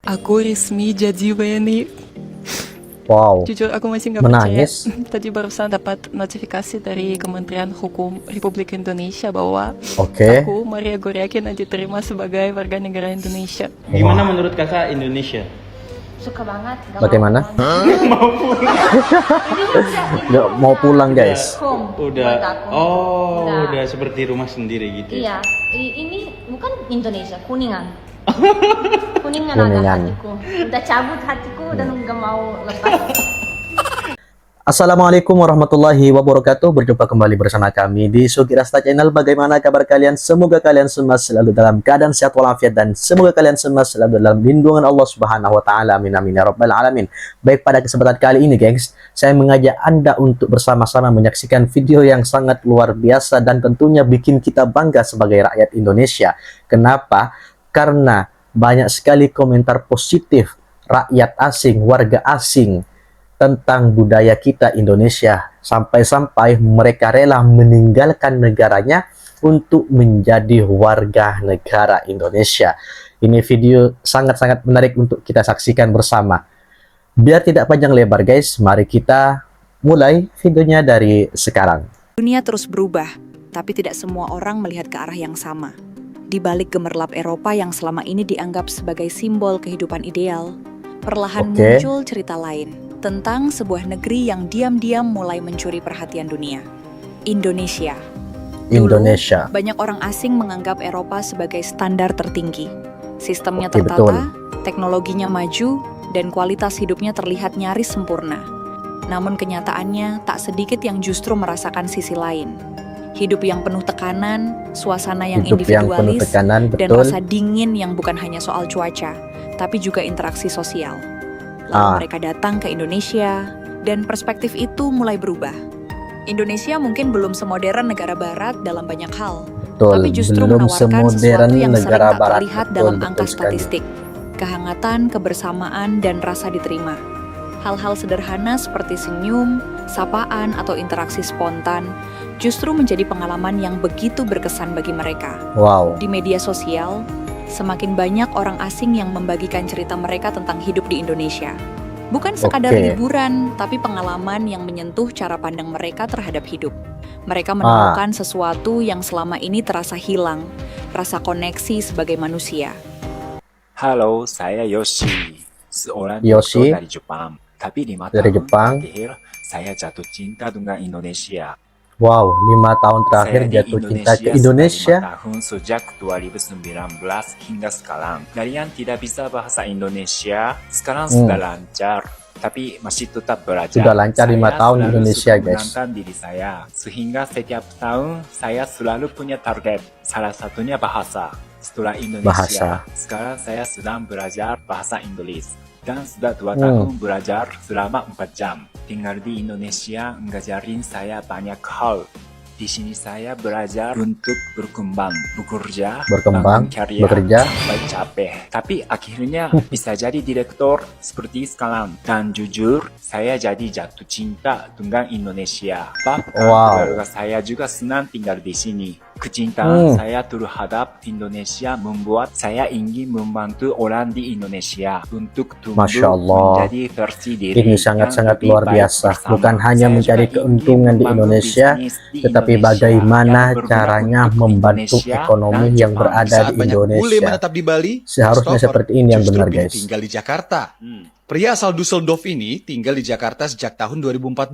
Aku resmi jadi WNI. Wow, Jujur aku masih nggak percaya. menangis. Tadi barusan dapat notifikasi dari Kementerian Hukum Republik Indonesia bahwa Oke. aku, Maria Goriakin, diterima sebagai warga negara Indonesia. Gimana menurut kakak Indonesia? Suka banget. Gak Bagaimana? mau pulang. Nggak mau pulang guys. Home Udah, buat aku. udah seperti rumah sendiri gitu. Iya, ini bukan Indonesia, Kuningan. Kuningan Kuningan. ada hatiku. Udah cabut hatiku dan nggak mau lepas. Assalamualaikum warahmatullahi wabarakatuh. Berjumpa kembali bersama kami di Sugi Rasta Channel. Bagaimana kabar kalian? Semoga kalian semua selalu dalam keadaan sehat walafiat dan semoga kalian semua selalu dalam lindungan Allah Subhanahu wa taala. Amin amin ya rabbal alamin. Baik, pada kesempatan kali ini gengs, saya mengajak Anda untuk bersama-sama menyaksikan video yang sangat luar biasa dan tentunya bikin kita bangga sebagai rakyat Indonesia. Kenapa? Karena banyak sekali komentar positif rakyat asing, warga asing tentang budaya kita Indonesia, sampai-sampai mereka rela meninggalkan negaranya untuk menjadi warga negara Indonesia. Ini video sangat-sangat menarik untuk kita saksikan bersama. Biar tidak panjang lebar guys, mari kita mulai videonya dari sekarang. Dunia terus berubah, tapi tidak semua orang melihat ke arah yang sama. Di balik gemerlap Eropa yang selama ini dianggap sebagai simbol kehidupan ideal, perlahan muncul cerita lain tentang sebuah negeri yang diam-diam mulai mencuri perhatian dunia. Indonesia. Indonesia. Dulu, banyak orang asing menganggap Eropa sebagai standar tertinggi. Sistemnya Oke, tertata, betul. teknologinya maju, dan kualitas hidupnya terlihat nyaris sempurna. Namun kenyataannya tak sedikit yang justru merasakan sisi lain. Hidup yang penuh tekanan, suasana yang individualis, dan rasa dingin yang bukan hanya soal cuaca, tapi juga interaksi sosial. Lalu mereka datang ke Indonesia, dan perspektif itu mulai berubah. Indonesia mungkin belum semodern negara barat dalam banyak hal, tapi justru menawarkan sesuatu yang sering tak terlihat dalam angka statistik. Kehangatan, kebersamaan, dan rasa diterima. Hal-hal sederhana seperti senyum, sapaan, atau interaksi spontan justru menjadi pengalaman yang begitu berkesan bagi mereka. Wow. Di media sosial, semakin banyak orang asing yang membagikan cerita mereka tentang hidup di Indonesia. Bukan sekadar liburan, tapi pengalaman yang menyentuh cara pandang mereka terhadap hidup. Mereka menemukan sesuatu yang selama ini terasa hilang, rasa koneksi sebagai manusia. Halo, saya Yoshi. Seorang Yoshi dari Jepang. Tapi 5 dari tahun Jepang. terakhir, saya jatuh cinta dengan Indonesia. Wow, 5 tahun terakhir Saya jatuh cinta ke Indonesia. 5 tahun sejak 2019 hingga sekarang. Dari yang tidak bisa bahasa Indonesia, sekarang sudah lancar. Tapi masih tetap belajar. Sudah lancar 5 tahun di Indonesia, guys. Menantang diri saya. Sehingga setiap tahun saya selalu punya target. Salah satunya bahasa. Setelah Indonesia, sekarang saya sedang belajar bahasa Inggris. Dan sudah 2 tahun belajar selama 4 jam. Tinggal di Indonesia ngajarin saya banyak hal. Di sini saya belajar untuk berkembang, bekerja, bangun karya, sampai capek. Tapi akhirnya bisa jadi direktur seperti sekarang. Dan jujur, saya jadi jatuh cinta dengan Indonesia. Bahkan keluarga saya juga senang tinggal di sini. Kecintaan saya terhadap Indonesia membuat saya ingin membantu orang di Indonesia untuk tumbuh menjadi versi diri. Ini sangat-sangat luar biasa. Bukan hanya mencari keuntungan di Indonesia, tetapi bagaimana caranya membantu ekonomi yang berada di Indonesia. Menetap di Bali, Seharusnya seperti ini yang benar, guys. Tinggal di Jakarta. Pria asal Düsseldorf ini tinggal di Jakarta sejak tahun 2014.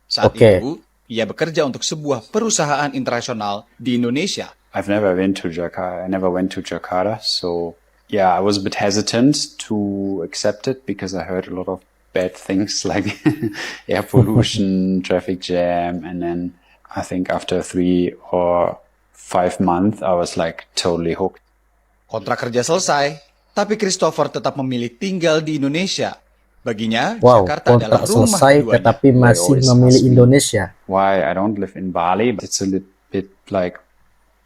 Saat itu, ia bekerja untuk sebuah perusahaan internasional di Indonesia. I've never been to Jakarta. I never went to Jakarta, so yeah, I was a bit hesitant to accept it because I heard a lot of bad things like air pollution, traffic jam, and then I think after 3 or 5 months, I was like totally hooked. Kontrak kerja selesai, tapi Christopher tetap memilih tinggal di Indonesia. Baginya, Jakarta adalah rumah keduanya. Tetapi masih memilih Indonesia. Why I don't live in Bali, but it's a little bit like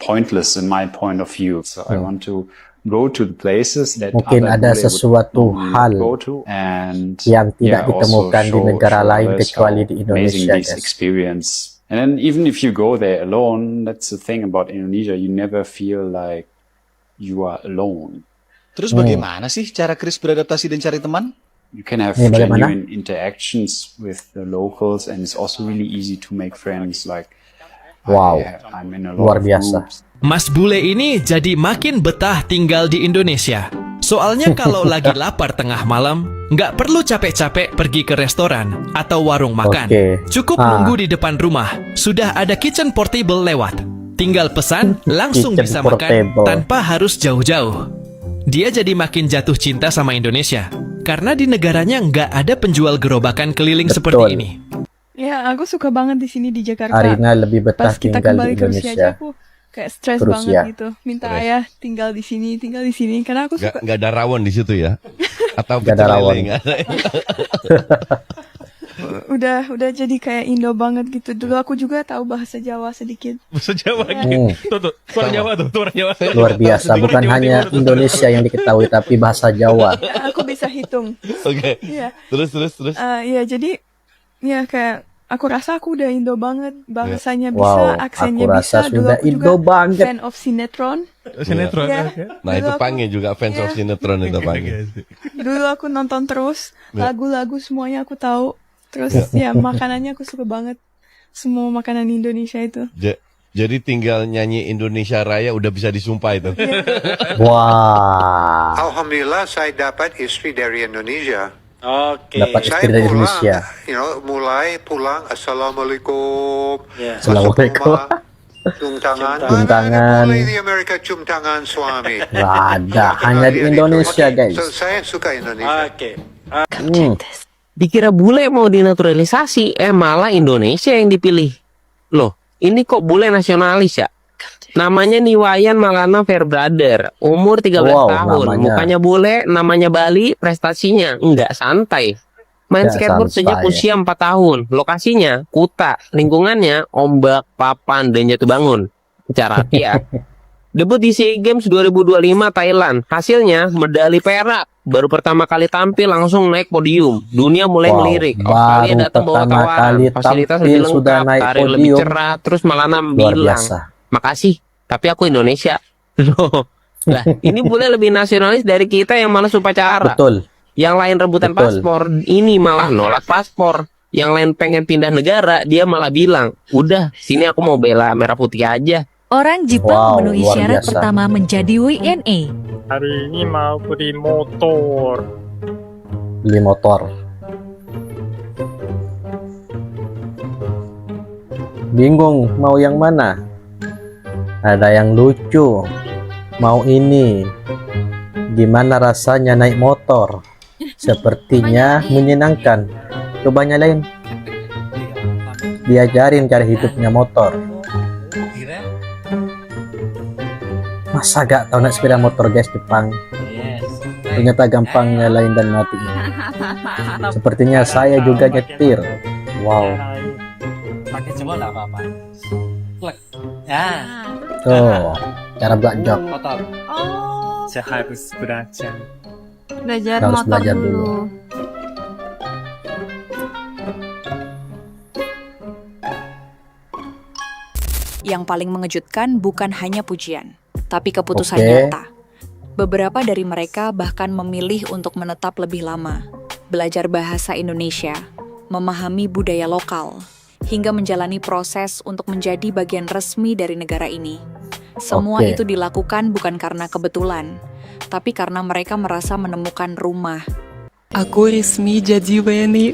pointless in my point of view. So I want to go to the places that mungkin ada sesuatu hal yang tidak ditemukan di negara lain kecuali di Indonesia, guys. And then even if you go there alone, that's the thing about Indonesia, you never feel like you are alone. Terus bagaimana sih cara Chris beradaptasi dan cari teman? You can have Ini bagaimana? genuine interactions with the locals, and it's also really easy to make friends. Like, Wow. I'm in a lot Luar of biasa. groups. Mas bule ini jadi makin betah tinggal di Indonesia. Soalnya kalau lagi lapar tengah malam, nggak perlu capek-capek pergi ke restoran atau warung makan. Oke. Cukup nunggu di depan rumah, sudah ada kitchen portable lewat. Tinggal pesan, langsung Kitchen bisa makan portable. tanpa harus jauh-jauh. Dia jadi makin jatuh cinta sama Indonesia, karena di negaranya nggak ada penjual gerobakan keliling Betul. seperti ini. Ya, aku suka banget di sini di Jakarta. Arina lebih betah Pas kita tinggal kembali di ke Rusia aja Indonesia. aku kayak stres Ke Rusia. banget gitu. Minta ayah tinggal di sini karena aku suka. Nggak ada rawon di situ ya? Atau Nggak ada pecel rawon. lele, nggak ada. Udah jadi kayak Indo banget gitu. Dulu aku juga tahu bahasa Jawa sedikit. Bahasa Jawa Tuh, suara Jawa tuh, suara Jawa. Luar biasa, bukan hanya Indonesia yang diketahui, tapi bahasa Jawa. Ya, aku bisa hitung. Oke. Iya. Terus. Ya, jadi ya kayak aku rasa aku udah Indo banget. Bahasanya Wow, bisa, aksennya aku rasa bisa. Dulu sudah aku juga Indo banget. fan of sinetron. Sinetron. Ya. Nah itu Dulu aku- Pange juga fans of Iya. sinetron itu Pange. Dulu aku nonton terus lagu-lagu semuanya aku tahu. Terus ya makanannya aku suka banget. Semua makanan Indonesia itu. Jadi tinggal nyanyi Indonesia Raya udah bisa disumpah itu. Wah, Alhamdulillah saya dapat istri dari Indonesia. Oke. dapat Saya istri dari pulang, Indonesia. mulai pulang, Assalamualaikum. Assalamualaikum. Cium tangan. Cium tangan. Mana boleh di Amerika cium tangan suami. Nggak ada, hanya di Indonesia, guys. So, saya suka Indonesia. Oke. Dikira bule mau dinaturalisasi, malah Indonesia yang dipilih. Loh, ini kok bule nasionalis ya? Namanya Niwayan Malana Fairbrother, umur 13 Wow, tahun. namanya. Mukanya bule, namanya Bali, prestasinya enggak santai. Main Nggak skateboard santai. sejak usia 4 tahun. Lokasinya Kuta, lingkungannya ombak, papan, dan jatuh bangun. Cara ya. Debut di SEA Games 2025 Thailand. Hasilnya medali perak. Baru pertama kali tampil langsung naik podium. Dunia mulai Wow, melirik. baru Australia datang bawa pertama tawaran. kali Fasilitas tampil lebih sudah lengkap, naik karir lebih podium. cerah. Terus Malana Luar bilang, biasa. makasih, tapi aku Indonesia. Loh, lah ini boleh lebih nasionalis dari kita yang malas upacara. Betul. Yang lain rebutan Betul. paspor, ini malah nolak paspor. Yang lain pengen pindah negara, dia malah bilang, udah, sini aku mau bela merah putih aja. Orang Jepang Wow, memenuhi luar syarat biasa. pertama menjadi WNA. Hari ini mau beli motor. Beli motor. Bingung mau yang mana? Ada yang lucu. Mau ini. Gimana rasanya naik motor? Sepertinya menyenangkan. Coba nyalain. Diajarin cara hidupnya motor. Masa gak tahu naik sepeda motor, guys, Jepang? Ternyata gampang nyalain dan matiin. Sepertinya saya juga nyetir. Wow. Pakai jempol nggak apa-apa. Plek. Tuh, cara belajak. Motor. Oh, Saya harus belajar. Belajar Harus motor belajar dulu. dulu. Yang paling mengejutkan bukan hanya pujian, tapi keputusan Oke. nyata. Beberapa dari mereka bahkan memilih untuk menetap lebih lama, belajar bahasa Indonesia, memahami budaya lokal, hingga menjalani proses untuk menjadi bagian resmi dari negara ini. Semua Oke. itu dilakukan bukan karena kebetulan, tapi karena mereka merasa menemukan rumah. Aku resmi jadi WNI.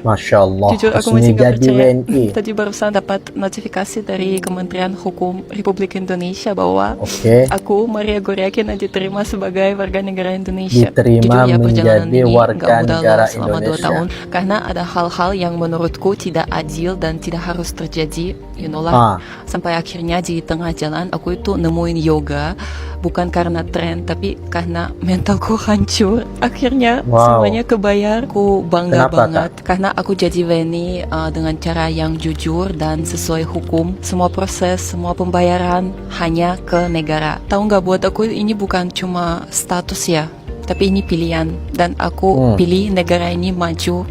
Masya Allah. Jujur aku resmi masih nggak jadi percaya. WNI. Tadi barusan dapat notifikasi dari Kementerian Hukum Republik Indonesia bahwa Oke. aku Maria Goriakin diterima sebagai warga negara Indonesia. Diterima Jujur ya, perjalanan menjadi ini warga nggak mudah negara loh selama 2 Indonesia. tahun karena ada hal-hal yang menurutku tidak adil dan tidak harus terjadi. You know Ah. lah. Sampai akhirnya di tengah jalan aku itu nemuin yoga bukan karena tren tapi karena mentalku hancur. Akhirnya Wow. semuanya kebayar. Aku bangga Kenapa, banget karena aku jadi WNI dengan cara yang jujur dan sesuai hukum. Semua proses, semua pembayaran hanya ke negara. Tahu nggak, buat aku ini bukan cuma status ya, tapi ini pilihan. Dan aku pilih negara ini maju.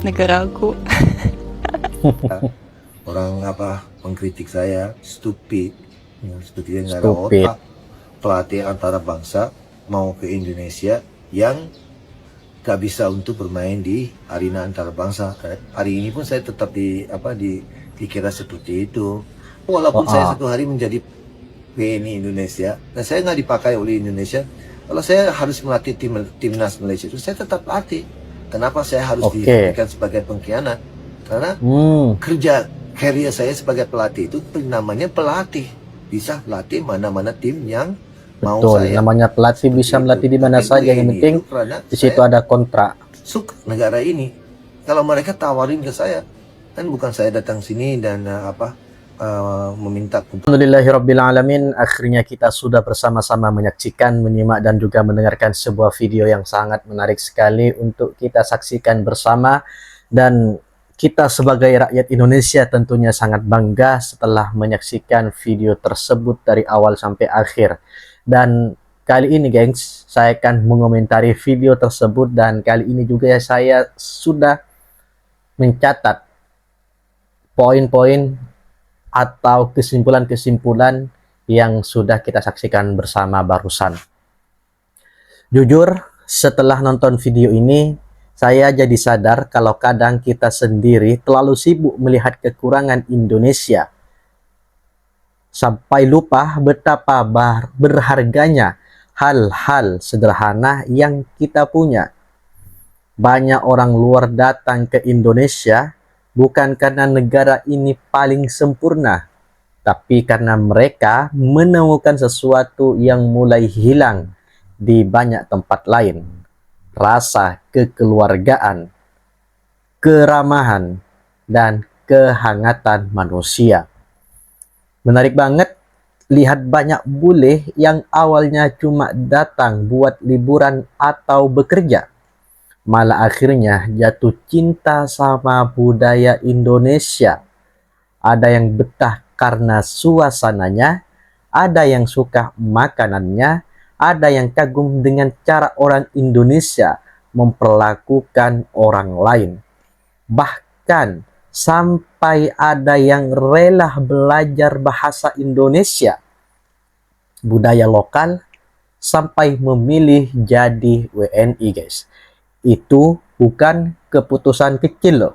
Negara aku. Orang mengkritik saya stupid, sepertinya nggak ada Stupid. otak, pelatih antara bangsa. mau ke Indonesia yang gak bisa untuk bermain di arena antar bangsa. Hari ini pun saya tetap dikira seperti itu. Walaupun saya satu hari menjadi WNI Indonesia dan saya nggak dipakai oleh Indonesia, kalau saya harus melatih timnas Malaysia itu saya tetap latih. Kenapa saya harus dijadikan sebagai pengkhianat? Karena kerja career saya sebagai pelatih itu namanya pelatih, bisa pelatih mana-mana tim yang mau saya. Namanya pelatih bisa melatih di mana saja, yang penting di situ ada kontrak. Suka negara ini. Kalau mereka tawarin ke saya, kan bukan saya datang sini dan meminta. Alhamdulillahirrabbilalamin, akhirnya kita sudah bersama-sama menyaksikan, menyimak dan juga mendengarkan sebuah video yang sangat menarik sekali untuk kita saksikan bersama. Dan kita sebagai rakyat Indonesia tentunya sangat bangga setelah menyaksikan video tersebut dari awal sampai akhir. Dan kali ini gengs, saya akan mengomentari video tersebut, dan kali ini juga saya sudah mencatat poin-poin atau kesimpulan-kesimpulan yang sudah kita saksikan bersama barusan. Jujur, setelah nonton video ini, saya jadi sadar kalau kadang kita sendiri terlalu sibuk melihat kekurangan Indonesia, sampai lupa betapa berharganya hal-hal sederhana yang kita punya. Banyak orang luar datang ke Indonesia bukan karena negara ini paling sempurna, tapi karena mereka menemukan sesuatu yang mulai hilang di banyak tempat lain. Rasa kekeluargaan, keramahan, dan kehangatan manusia. Menarik banget lihat banyak bule yang awalnya cuma datang buat liburan atau bekerja, malah akhirnya jatuh cinta sama budaya Indonesia. Ada yang betah karena suasananya, ada yang suka makanannya, ada yang kagum dengan cara orang Indonesia memperlakukan orang lain. Bahkan sampai ada yang rela belajar bahasa Indonesia, budaya lokal, sampai memilih jadi WNI guys. Itu bukan keputusan kecil loh.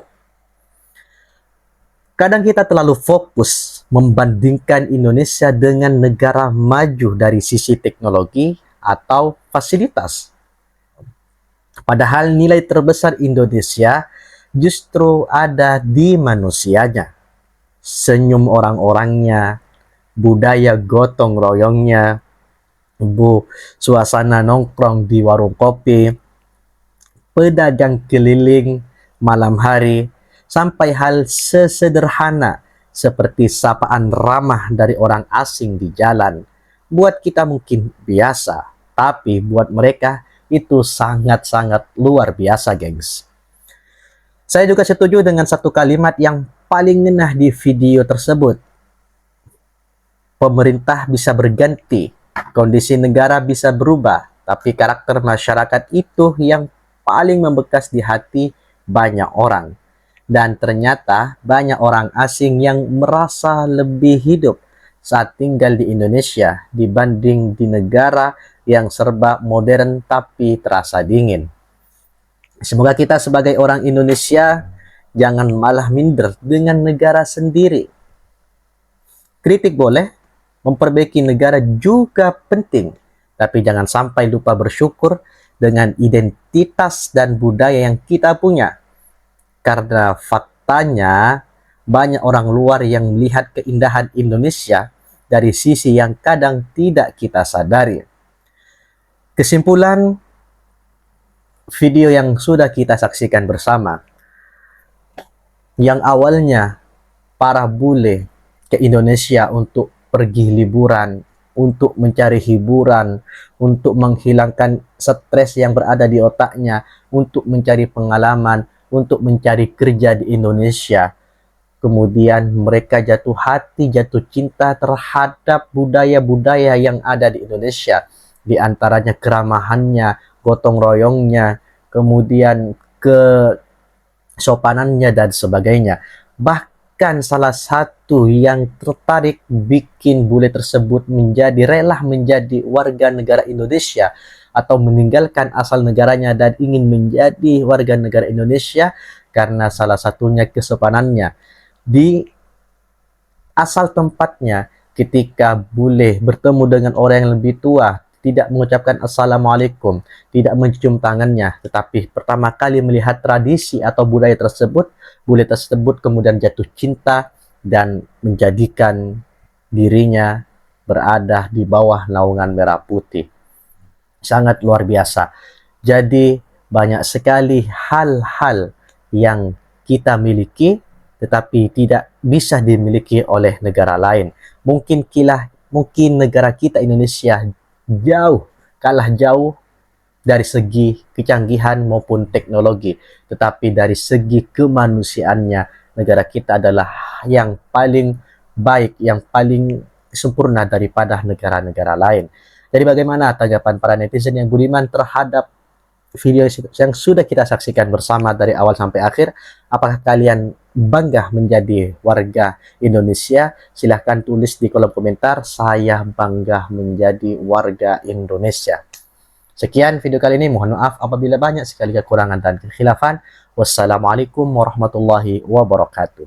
Kadang kita terlalu fokus membandingkan Indonesia dengan negara maju dari sisi teknologi atau fasilitas. Padahal nilai terbesar Indonesia justru ada di manusianya. Senyum orang-orangnya, budaya gotong royongnya, suasana nongkrong di warung kopi, pedagang keliling malam hari, sampai hal sesederhana seperti sapaan ramah dari orang asing di jalan. Buat kita mungkin biasa, tapi buat mereka itu sangat-sangat luar biasa, gengs. Saya juga setuju dengan satu kalimat yang paling ngena di video tersebut. Pemerintah bisa berganti, kondisi negara bisa berubah, tapi karakter masyarakat itu yang paling membekas di hati banyak orang. Dan ternyata banyak orang asing yang merasa lebih hidup saat tinggal di Indonesia dibanding di negara yang serba modern tapi terasa dingin. Semoga kita sebagai orang Indonesia jangan malah minder dengan negara sendiri. Kritik boleh, memperbaiki negara juga penting, tapi jangan sampai lupa bersyukur dengan identitas dan budaya yang kita punya. Karena faktanya banyak orang luar yang melihat keindahan Indonesia dari sisi yang kadang tidak kita sadari. Kesimpulan video yang sudah kita saksikan bersama, yang awalnya para bule ke Indonesia untuk pergi liburan, untuk mencari hiburan, untuk menghilangkan stres yang berada di otaknya, untuk mencari pengalaman, untuk mencari kerja di Indonesia. Kemudian mereka jatuh hati, jatuh cinta terhadap budaya-budaya yang ada di Indonesia. Di antaranya keramahannya, gotong royongnya, kemudian kesopanannya dan sebagainya. Bahkan salah satu yang tertarik bikin bule tersebut rela menjadi warga negara Indonesia atau meninggalkan asal negaranya dan ingin menjadi warga negara Indonesia karena salah satunya kesopanannya di asal tempatnya. Ketika boleh bertemu dengan orang yang lebih tua, tidak mengucapkan assalamualaikum, tidak mencium tangannya, tetapi pertama kali melihat tradisi atau budaya tersebut, bule tersebut kemudian jatuh cinta dan menjadikan dirinya berada di bawah naungan merah putih. Sangat luar biasa. Jadi banyak sekali hal-hal yang kita miliki tetapi tidak bisa dimiliki oleh negara lain. Mungkin negara kita Indonesia kalah jauh dari segi kecanggihan maupun teknologi, tetapi dari segi kemanusiaannya negara kita adalah yang paling baik, yang paling sempurna daripada negara-negara lain. Jadi bagaimana tanggapan para netizen yang budiman terhadap video yang sudah kita saksikan bersama dari awal sampai akhir? Apakah kalian bangga menjadi warga Indonesia? Silahkan tulis di kolom komentar, saya bangga menjadi warga Indonesia. Sekian video kali ini, mohon maaf apabila banyak sekali kekurangan dan kekhilafan. Wassalamualaikum warahmatullahi wabarakatuh.